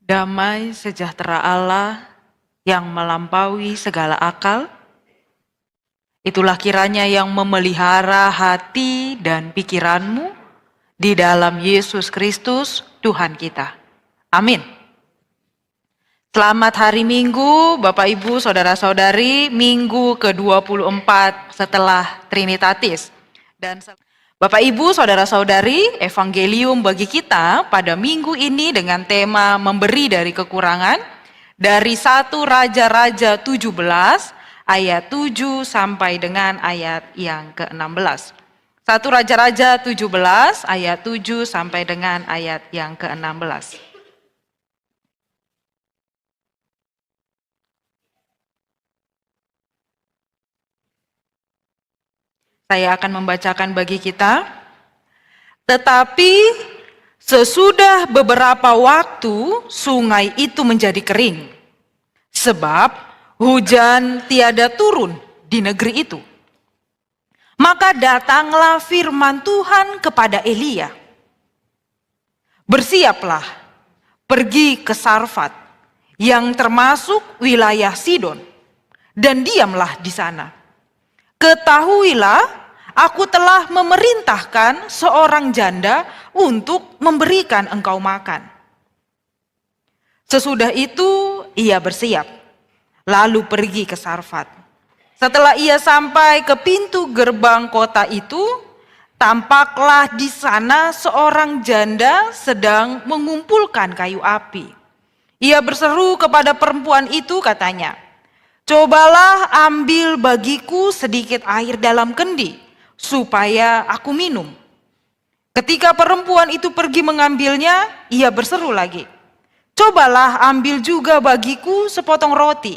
Damai sejahtera Allah yang melampaui segala akal, itulah kiranya yang memelihara hati dan pikiranmu di dalam Yesus Kristus Tuhan kita. Amin. Selamat hari Minggu, Bapak Ibu, Saudara-saudari, Minggu ke-24 setelah Trinitatis. Dan Bapak Ibu, Saudara-saudari, Evangelium bagi kita pada minggu ini dengan tema memberi dari kekurangan dari 1 Raja-Raja 17 ayat 7 sampai dengan ayat yang ke-16. 1 Raja-Raja 17 ayat 7 sampai dengan ayat yang ke-16. Saya akan membacakan bagi kita. Tetapi sesudah beberapa waktu sungai itu menjadi kering, sebab hujan tiada turun di negeri itu. Maka datanglah firman Tuhan kepada Elia. Bersiaplah, pergi ke Sarfat, yang termasuk wilayah Sidon, dan diamlah di sana. Ketahuilah, aku telah memerintahkan seorang janda untuk memberikan engkau makan. Sesudah itu ia bersiap, lalu pergi ke Sarfat. Setelah ia sampai ke pintu gerbang kota itu, tampaklah di sana seorang janda sedang mengumpulkan kayu api. Ia berseru kepada perempuan itu, katanya, "Cobalah ambil bagiku sedikit air dalam kendi, supaya aku minum." Ketika perempuan itu pergi mengambilnya, ia berseru lagi, "Cobalah ambil juga bagiku sepotong roti."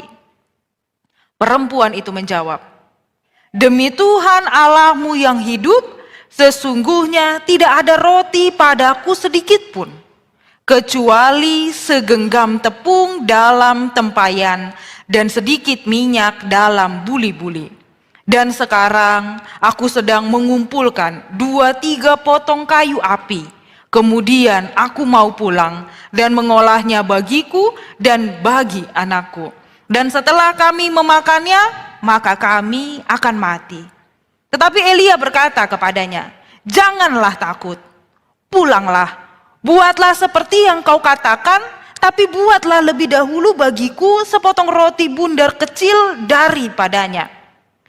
Perempuan itu menjawab, "Demi Tuhan Allahmu yang hidup, sesungguhnya tidak ada roti padaku sedikit pun, kecuali segenggam tepung dalam tempayan dan sedikit minyak dalam buli-buli. Dan sekarang aku sedang mengumpulkan 2-3 potong kayu api. Kemudian aku mau pulang dan mengolahnya bagiku dan bagi anakku. Dan setelah kami memakannya, maka kami akan mati." Tetapi Elia berkata kepadanya, "Janganlah takut, pulanglah. Buatlah seperti yang kau katakan, tapi buatlah lebih dahulu bagiku sepotong roti bundar kecil daripadanya,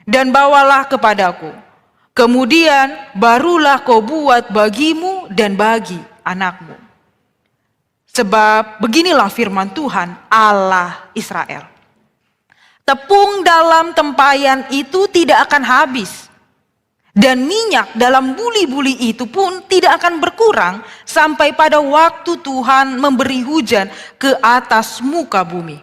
dan bawalah kepadaku. Kemudian barulah kau buat bagimu dan bagi anakmu. Sebab beginilah firman Tuhan Allah Israel. Tepung dalam tempayan itu tidak akan habis, dan minyak dalam buli-buli itu pun tidak akan berkurang sampai pada waktu Tuhan memberi hujan ke atas muka bumi."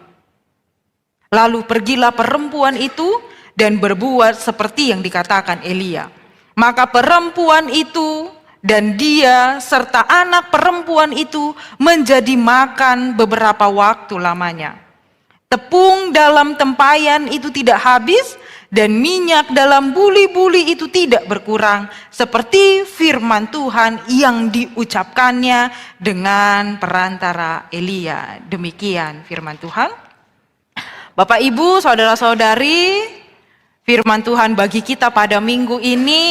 Lalu pergilah perempuan itu dan berbuat seperti yang dikatakan Elia. Maka perempuan itu dan dia serta anak perempuan itu menjadi makan beberapa waktu lamanya. Tepung dalam tempayan itu tidak habis, dan minyak dalam buli-buli itu tidak berkurang, seperti firman Tuhan yang diucapkannya dengan perantara Elia. Demikian firman Tuhan. Bapak Ibu, Saudara-saudari, firman Tuhan bagi kita pada minggu ini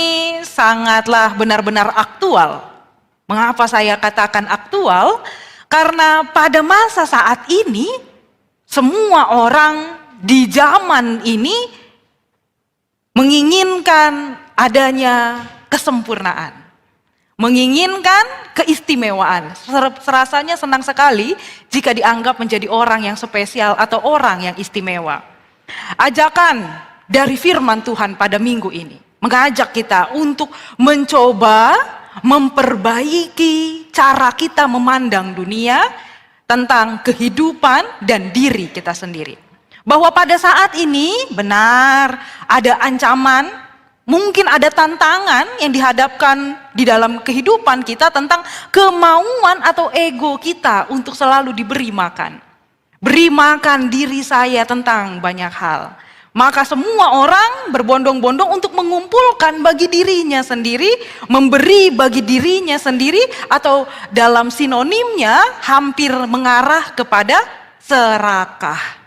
sangatlah benar-benar aktual. Mengapa saya katakan aktual? Karena pada masa saat ini, semua orang di zaman ini menginginkan adanya kesempurnaan, menginginkan keistimewaan. Rasanya senang sekali jika dianggap menjadi orang yang spesial atau orang yang istimewa. Ajakan dari firman Tuhan pada minggu ini mengajak kita untuk mencoba memperbaiki cara kita memandang dunia, tentang kehidupan dan diri kita sendiri. Bahwa pada saat ini benar ada ancaman, mungkin ada tantangan yang dihadapkan di dalam kehidupan kita tentang kemauan atau ego kita untuk selalu diberi makan. Beri makan diri saya tentang banyak hal. Maka semua orang berbondong-bondong untuk mengumpulkan bagi dirinya sendiri, memberi bagi dirinya sendiri, atau dalam sinonimnya hampir mengarah kepada serakah.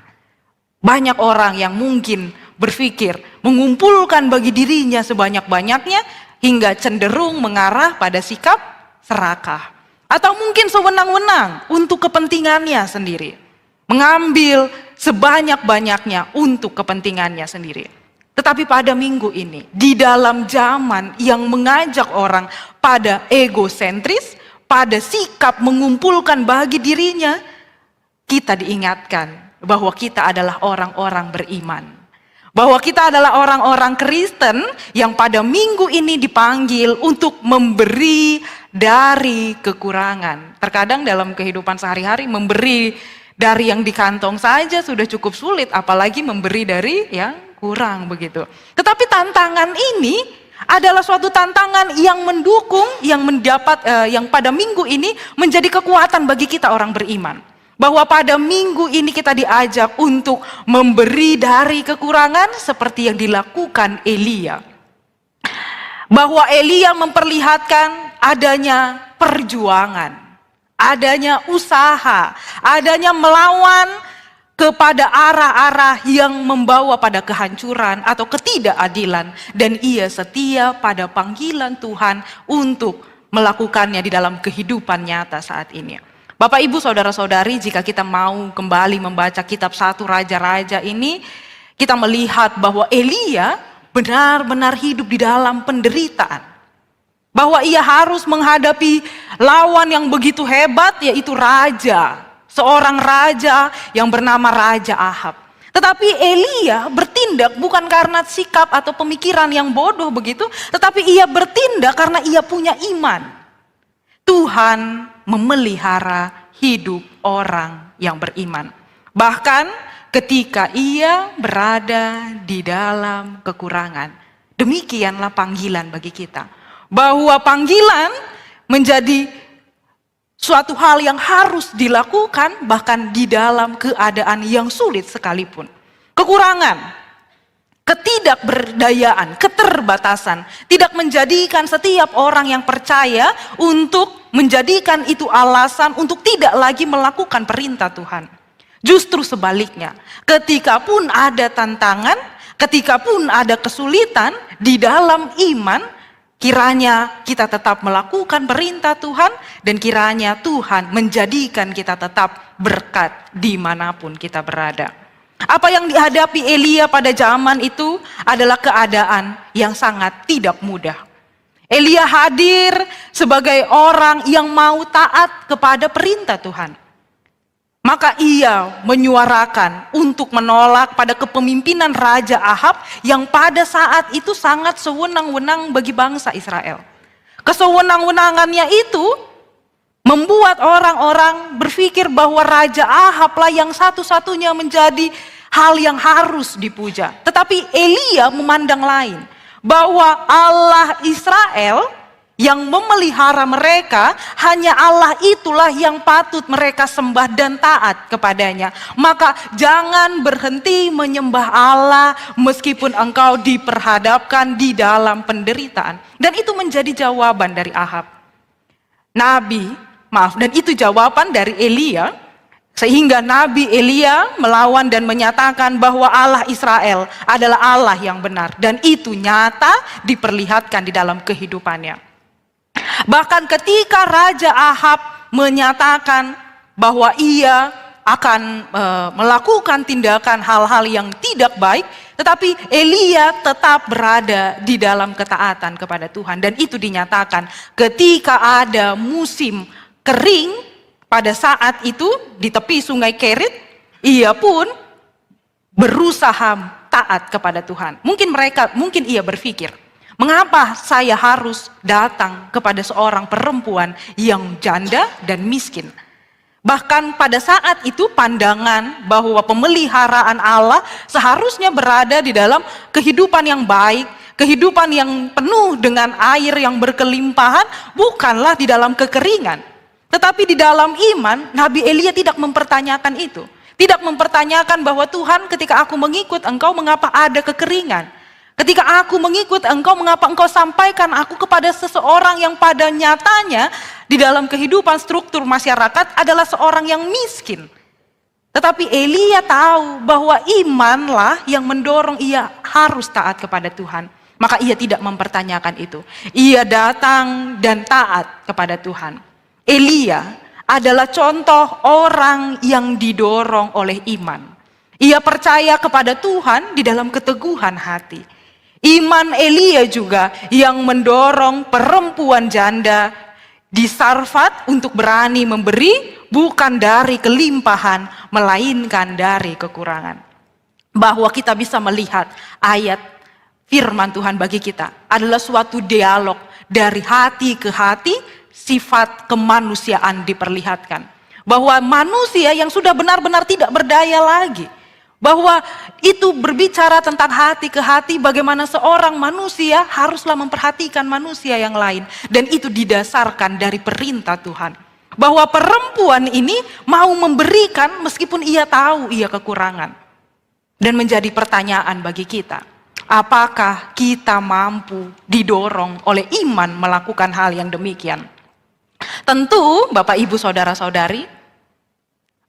Banyak orang yang mungkin berpikir mengumpulkan bagi dirinya sebanyak-banyaknya hingga cenderung mengarah pada sikap serakah. Atau mungkin sewenang-wenang untuk kepentingannya sendiri. Mengambil sebanyak-banyaknya untuk kepentingannya sendiri. Tetapi pada minggu ini, di dalam zaman yang mengajak orang pada egosentris, pada sikap mengumpulkan bagi dirinya, kita diingatkan bahwa kita adalah orang-orang beriman. Bahwa kita adalah orang-orang Kristen yang pada minggu ini dipanggil untuk memberi dari kekurangan. Terkadang dalam kehidupan sehari-hari memberi dari yang di kantong saja sudah cukup sulit, apalagi memberi dari yang kurang begitu. Tetapi tantangan ini adalah suatu tantangan yang mendukung, yang pada minggu ini menjadi kekuatan bagi kita orang beriman. Bahwa pada minggu ini kita diajak untuk memberi dari kekurangan seperti yang dilakukan Elia. Bahwa Elia memperlihatkan adanya perjuangan, adanya usaha, adanya melawan kepada arah-arah yang membawa pada kehancuran atau ketidakadilan. Dan ia setia pada panggilan Tuhan untuk melakukannya di dalam kehidupan nyata saat ini. Bapak Ibu Saudara-saudari, jika kita mau kembali membaca kitab 1 Raja-Raja ini, kita melihat bahwa Elia benar-benar hidup di dalam penderitaan. Bahwa ia harus menghadapi lawan yang begitu hebat, yaitu raja. Seorang raja yang bernama Raja Ahab. Tetapi Elia bertindak bukan karena sikap atau pemikiran yang bodoh begitu, tetapi ia bertindak karena ia punya iman. Tuhan memelihara hidup orang yang beriman. Bahkan ketika ia berada di dalam kekurangan. Demikianlah panggilan bagi kita. Bahwa panggilan menjadi suatu hal yang harus dilakukan bahkan di dalam keadaan yang sulit sekalipun. Kekurangan, ketidakberdayaan, keterbatasan tidak menjadikan setiap orang yang percaya untuk menjadikan itu alasan untuk tidak lagi melakukan perintah Tuhan. Justru sebaliknya, ketika pun ada tantangan, ketika pun ada kesulitan di dalam iman, kiranya kita tetap melakukan perintah Tuhan dan kiranya Tuhan menjadikan kita tetap berkat dimanapun kita berada. Apa yang dihadapi Elia pada zaman itu adalah keadaan yang sangat tidak mudah. Elia hadir sebagai orang yang mau taat kepada perintah Tuhan. Maka ia menyuarakan untuk menolak pada kepemimpinan Raja Ahab yang pada saat itu sangat sewenang-wenang bagi bangsa Israel. Kesewenang-wenangannya itu membuat orang-orang berpikir bahwa Raja Ahab lah yang satu-satunya menjadi hal yang harus dipuja. Tetapi Elia memandang lain. Bahwa Allah Israel yang memelihara mereka, hanya Allah itulah yang patut mereka sembah dan taat kepadanya. Maka jangan berhenti menyembah Allah meskipun engkau diperhadapkan di dalam penderitaan. Dan itu menjadi jawaban dari Ahab. Dan itu jawaban dari Elia. Sehingga Nabi Elia melawan dan menyatakan bahwa Allah Israel adalah Allah yang benar. Dan itu nyata diperlihatkan di dalam kehidupannya. Bahkan ketika Raja Ahab menyatakan bahwa ia akan melakukan tindakan hal-hal yang tidak baik, tetapi Elia tetap berada di dalam ketaatan kepada Tuhan. Dan itu dinyatakan ketika ada musim kering. Pada saat itu di tepi sungai Kerit, ia pun berusaha taat kepada Tuhan. Mungkin ia berpikir, mengapa saya harus datang kepada seorang perempuan yang janda dan miskin? Bahkan pada saat itu pandangan bahwa pemeliharaan Allah seharusnya berada di dalam kehidupan yang baik, kehidupan yang penuh dengan air yang berkelimpahan, bukanlah di dalam kekeringan. Tetapi di dalam iman, Nabi Elia tidak mempertanyakan itu. Tidak mempertanyakan bahwa Tuhan, ketika aku mengikut Engkau, mengapa ada kekeringan? Ketika aku mengikut Engkau, mengapa Engkau sampaikan aku kepada seseorang yang pada nyatanya di dalam kehidupan struktur masyarakat adalah seorang yang miskin. Tetapi Elia tahu bahwa imanlah yang mendorong ia harus taat kepada Tuhan. Maka ia tidak mempertanyakan itu. Ia datang dan taat kepada Tuhan. Elia adalah contoh orang yang didorong oleh iman. Ia percaya kepada Tuhan di dalam keteguhan hati. Iman Elia juga yang mendorong perempuan janda di Sarfat untuk berani memberi, bukan dari kelimpahan, melainkan dari kekurangan. Bahwa kita bisa melihat ayat firman Tuhan bagi kita adalah suatu dialog dari hati ke hati, sifat kemanusiaan diperlihatkan. Bahwa manusia yang sudah benar-benar tidak berdaya lagi. Bahwa itu berbicara tentang hati ke hati, bagaimana seorang manusia haruslah memperhatikan manusia yang lain. Dan itu didasarkan dari perintah Tuhan. Bahwa perempuan ini mau memberikan meskipun ia tahu ia kekurangan. Dan menjadi pertanyaan bagi kita, apakah kita mampu didorong oleh iman melakukan hal yang demikian? Tentu Bapak Ibu Saudara-saudari,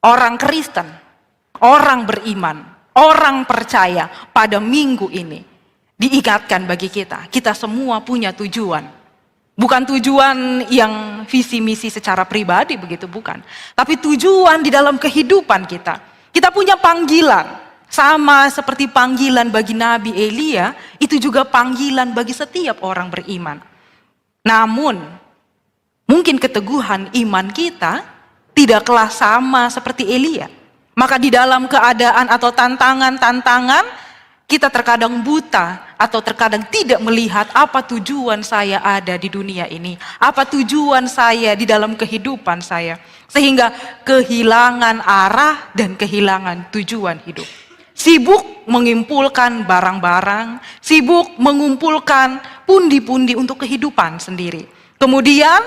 orang Kristen, orang beriman, orang percaya pada minggu ini diingatkan bagi kita, kita semua punya tujuan. Bukan tujuan yang visi misi secara pribadi begitu, bukan. Tapi tujuan di dalam kehidupan kita. Kita punya panggilan. Sama seperti panggilan bagi Nabi Elia, itu juga panggilan bagi setiap orang beriman. Namun, mungkin keteguhan iman kita tidaklah sama seperti Elia. Maka di dalam keadaan atau tantangan-tantangan, kita terkadang buta atau terkadang tidak melihat apa tujuan saya ada di dunia ini. Apa tujuan saya di dalam kehidupan saya. Sehingga kehilangan arah dan kehilangan tujuan hidup. Sibuk mengumpulkan barang-barang, sibuk mengumpulkan pundi-pundi untuk kehidupan sendiri. Kemudian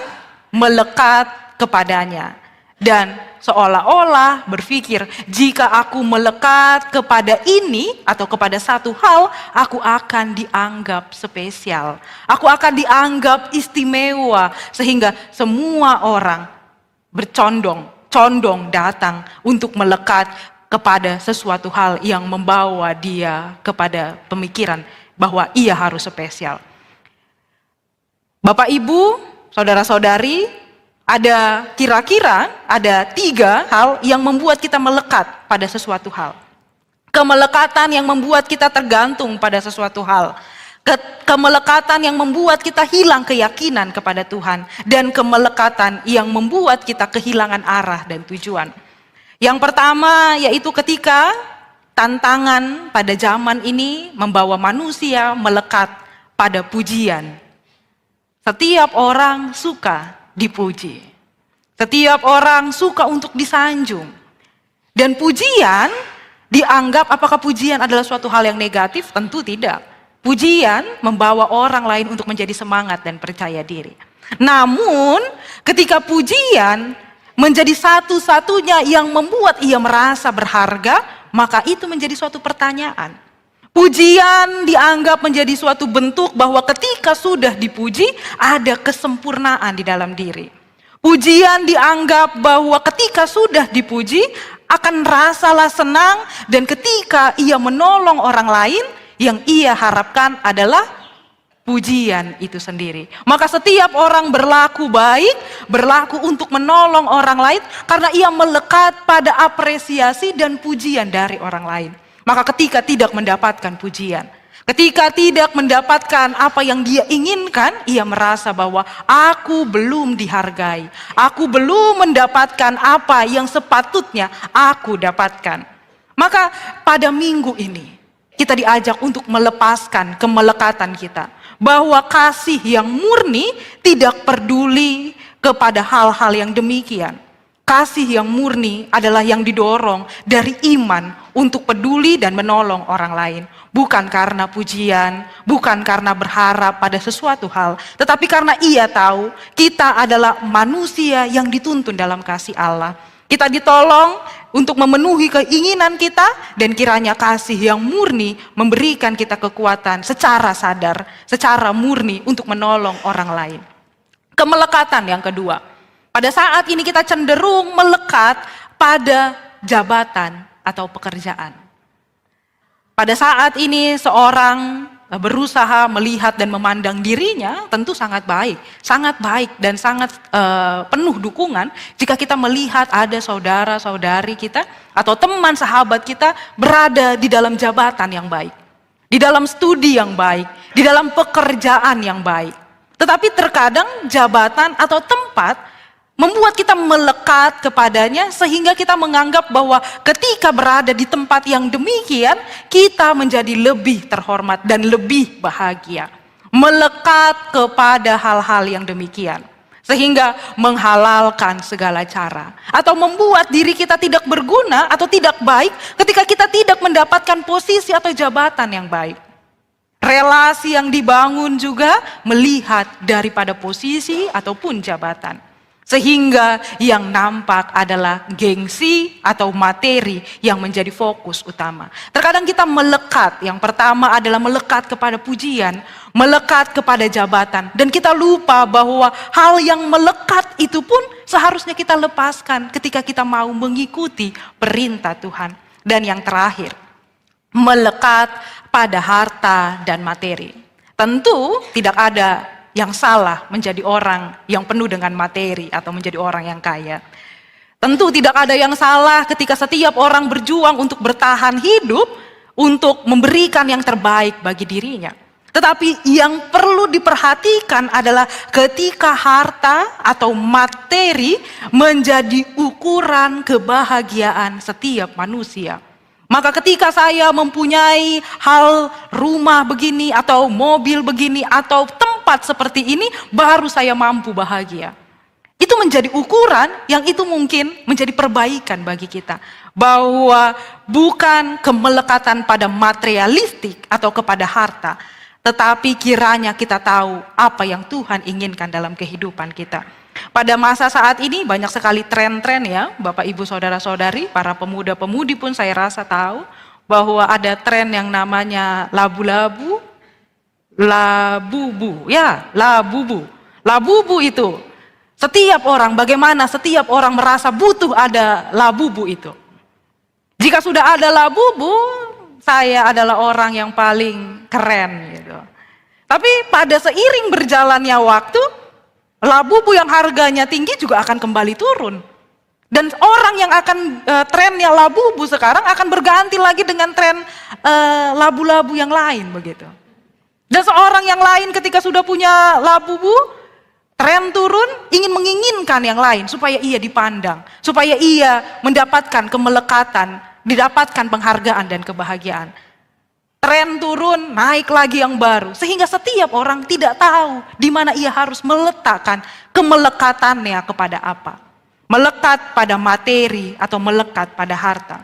melekat kepadanya. Dan seolah-olah berpikir, jika aku melekat kepada ini atau kepada satu hal, aku akan dianggap spesial. Aku akan dianggap istimewa. Sehingga semua orang condong datang untuk melekat kepada sesuatu hal yang membawa dia kepada pemikiran bahwa ia harus spesial. Bapak Ibu, saudara-saudari, ada kira-kira ada 3 hal yang membuat kita melekat pada sesuatu hal. Kemelekatan yang membuat kita tergantung pada sesuatu hal. Kemelekatan yang membuat kita hilang keyakinan kepada Tuhan. Dan kemelekatan yang membuat kita kehilangan arah dan tujuan. Yang pertama yaitu ketika tantangan pada zaman ini membawa manusia melekat pada pujian. Setiap orang suka dipuji. Setiap orang suka untuk disanjung. Dan pujian dianggap, apakah pujian adalah suatu hal yang negatif? Tentu tidak. Pujian membawa orang lain untuk menjadi semangat dan percaya diri. Namun ketika pujian menjadi satu-satunya yang membuat ia merasa berharga, maka itu menjadi suatu pertanyaan. Pujian dianggap menjadi suatu bentuk bahwa ketika sudah dipuji, ada kesempurnaan di dalam diri. Pujian dianggap bahwa ketika sudah dipuji, akan rasalah senang, dan ketika ia menolong orang lain, yang ia harapkan adalah pujian itu sendiri. Maka setiap orang berlaku baik, berlaku untuk menolong orang lain, karena ia melekat pada apresiasi dan pujian dari orang lain. Maka ketika tidak mendapatkan pujian, ketika tidak mendapatkan apa yang dia inginkan, ia merasa bahwa aku belum dihargai. Aku belum mendapatkan apa yang sepatutnya aku dapatkan. Maka pada minggu ini, kita diajak untuk melepaskan kemelekatan kita. Bahwa kasih yang murni tidak peduli kepada hal-hal yang demikian. Kasih yang murni adalah yang didorong dari iman untuk peduli dan menolong orang lain. Bukan karena pujian, bukan karena berharap pada sesuatu hal, tetapi karena ia tahu kita adalah manusia yang dituntun dalam kasih Allah. Kita ditolong untuk memenuhi keinginan kita, dan kiranya kasih yang murni memberikan kita kekuatan secara sadar, secara murni untuk menolong orang lain. Kemelekatan yang kedua. Pada saat ini kita cenderung melekat pada jabatan atau pekerjaan. Pada saat ini seorang berusaha melihat dan memandang dirinya tentu sangat baik dan sangat penuh dukungan jika kita melihat ada saudara-saudari kita atau teman sahabat kita berada di dalam jabatan yang baik, di dalam studi yang baik, di dalam pekerjaan yang baik. Tetapi terkadang jabatan atau tempat membuat kita melekat kepadanya sehingga kita menganggap bahwa ketika berada di tempat yang demikian kita menjadi lebih terhormat dan lebih bahagia. Melekat kepada hal-hal yang demikian sehingga menghalalkan segala cara atau membuat diri kita tidak berguna atau tidak baik ketika kita tidak mendapatkan posisi atau jabatan yang baik. Relasi yang dibangun juga melihat daripada posisi ataupun jabatan. Sehingga yang nampak adalah gengsi atau materi yang menjadi fokus utama. Terkadang kita melekat, yang pertama adalah melekat kepada pujian, melekat kepada jabatan. Dan kita lupa bahwa hal yang melekat itu pun seharusnya kita lepaskan ketika kita mau mengikuti perintah Tuhan. Dan yang terakhir, melekat pada harta dan materi. Tentu tidak ada yang salah menjadi orang yang penuh dengan materi atau menjadi orang yang kaya. Tentu tidak ada yang salah ketika setiap orang berjuang untuk bertahan hidup, untuk memberikan yang terbaik bagi dirinya. Tetapi yang perlu diperhatikan adalah ketika harta atau materi menjadi ukuran kebahagiaan setiap manusia. Maka ketika saya mempunyai hal rumah begini atau mobil begini atau tempat seperti ini, baru saya mampu bahagia. Itu menjadi ukuran yang itu mungkin menjadi perbaikan bagi kita. Bahwa bukan kemelekatan pada materialistik atau kepada harta, tetapi kiranya kita tahu apa yang Tuhan inginkan dalam kehidupan kita. Pada masa saat ini banyak sekali tren-tren ya, Bapak Ibu Saudara-saudari, para pemuda-pemudi pun saya rasa tahu bahwa ada tren yang namanya labu-labu, labubu, ya labubu. Labubu itu, setiap orang, bagaimana setiap orang merasa butuh ada labubu itu. Jika sudah ada labubu, saya adalah orang yang paling keren gitu. Tapi pada seiring berjalannya waktu, labubu yang harganya tinggi juga akan kembali turun. Dan orang yang akan trennya labubu sekarang akan berganti lagi dengan tren labu-labu yang lain begitu. Dan seorang yang lain ketika sudah punya labubu, tren turun, ingin menginginkan yang lain supaya ia dipandang, supaya ia mendapatkan kemelekatan, didapatkan penghargaan dan kebahagiaan. Tren turun, naik lagi yang baru. Sehingga setiap orang tidak tahu di mana ia harus meletakkan kemelekatannya kepada apa. Melekat pada materi atau melekat pada harta.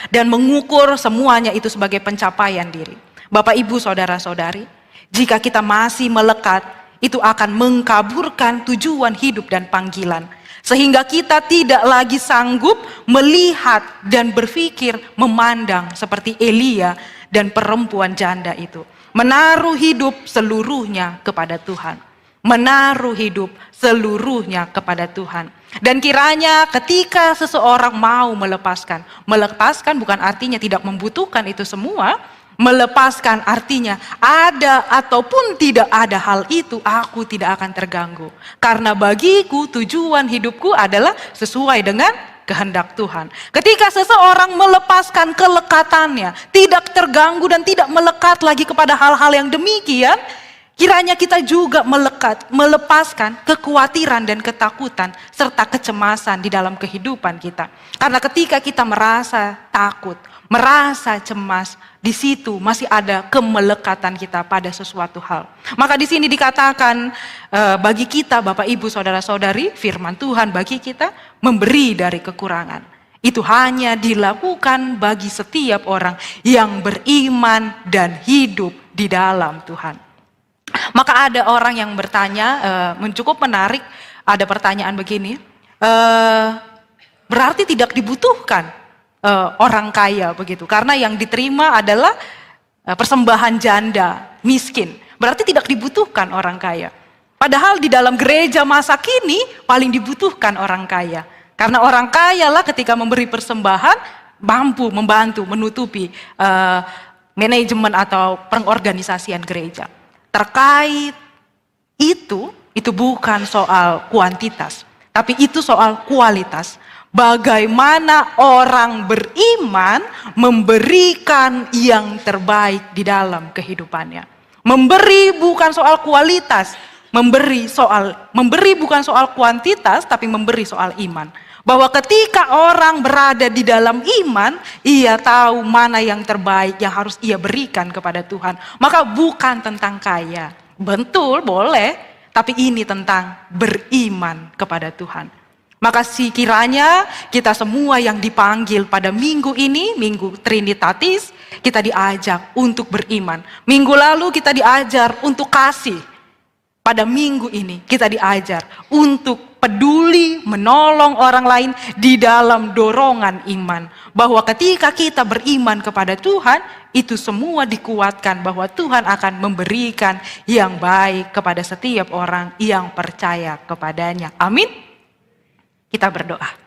Dan mengukur semuanya itu sebagai pencapaian diri. Bapak, Ibu, Saudara-saudari, jika kita masih melekat, itu akan mengkaburkan tujuan hidup dan panggilan. Sehingga kita tidak lagi sanggup melihat dan berpikir memandang seperti Elia dan perempuan janda itu. Menaruh hidup seluruhnya kepada Tuhan. Menaruh hidup seluruhnya kepada Tuhan. Dan kiranya ketika seseorang mau melepaskan bukan artinya tidak membutuhkan itu semua. Melepaskan artinya ada ataupun tidak ada hal itu, aku tidak akan terganggu. Karena bagiku tujuan hidupku adalah sesuai dengan kehendak Tuhan. Ketika seseorang melepaskan kelekatannya, tidak terganggu dan tidak melekat lagi kepada hal-hal yang demikian, kiranya kita juga melepaskan kekhawatiran dan ketakutan serta kecemasan di dalam kehidupan kita. Karena ketika kita merasa takut, merasa cemas, di situ masih ada kemelekatan kita pada sesuatu hal. Maka di sini dikatakan bagi kita Bapak Ibu Saudara-saudari, firman Tuhan bagi kita memberi dari kekurangan. Itu hanya dilakukan bagi setiap orang yang beriman dan hidup di dalam Tuhan. Maka ada orang yang bertanya, cukup menarik, ada pertanyaan begini, berarti tidak dibutuhkan orang kaya begitu. Karena yang diterima adalah persembahan janda, miskin. Berarti tidak dibutuhkan orang kaya. Padahal di dalam gereja masa kini paling dibutuhkan orang kaya. Karena orang kaya lah ketika memberi persembahan mampu membantu menutupi manajemen atau pengorganisasian gereja. Terkait itu bukan soal kuantitas, tapi itu soal kualitas. Bagaimana orang beriman memberikan yang terbaik di dalam kehidupannya. Memberi bukan soal kualitas, memberi bukan soal kuantitas, tapi memberi soal iman. Bahwa ketika orang berada di dalam iman, ia tahu mana yang terbaik yang harus ia berikan kepada Tuhan. Maka bukan tentang kaya. Betul, boleh. Tapi ini tentang beriman kepada Tuhan. Maka kiranya kita semua yang dipanggil pada minggu ini, Minggu Trinitatis, kita diajak untuk beriman. Minggu lalu kita diajar untuk kasih. Pada minggu ini kita diajar untuk peduli menolong orang lain di dalam dorongan iman. Bahwa ketika kita beriman kepada Tuhan, itu semua dikuatkan bahwa Tuhan akan memberikan yang baik kepada setiap orang yang percaya kepadanya. Amin. Kita berdoa.